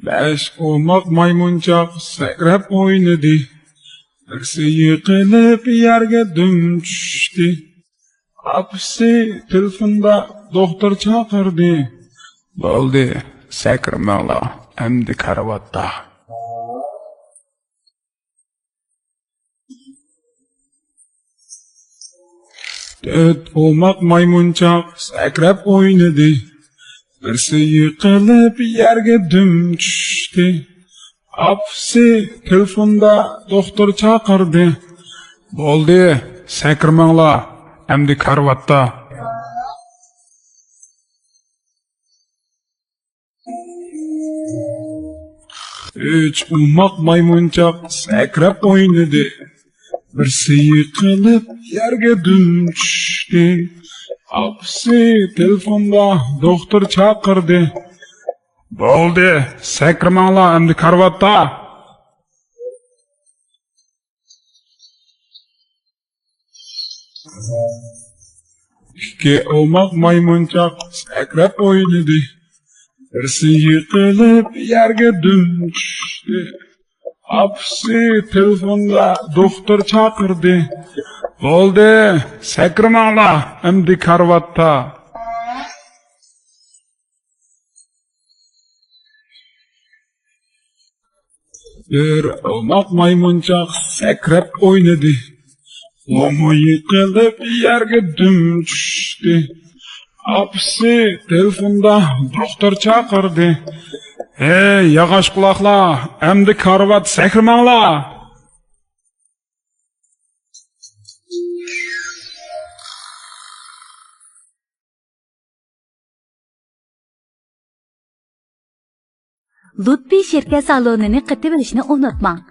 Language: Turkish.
Beş omak maymunçak sakrab oynadı. Birisi yıkılıp yerge düm düştü. Apisi telefonda doktor çağırdı. Bo'ldi, sakrmangla, endi karavotda. Dört omak maymunçak sakrab oynadı. Birisi yıkılıp yerge düm düştü. Apisi telefonda doktor çağırdı. Bo'ldi, sakrmangla, endi karavotda. Üç umak maymunçak sakrab oynadı. Birisi yıkılıp yerge düm düştü. Apisi telefonda doktor çağırdı. Bo'ldi, sakrmangla, endi karavotda. İki omak maymunçak sakrab oynadı. Birisi yıkılıp yerge düm düştü. Apisi telefonda doktor çağırdı. Bo'ldi, sakrmangla, endi karavotda. Bir omak maymunçak sakrab oynadı. Omu yıkılıp yerge düm düştü. Apisi telefonda doktor çağırdı. Hey, yağaş kulakla, endi karavot sakrmangla. Lutfi şirket salonini qitib ilishni unutmang.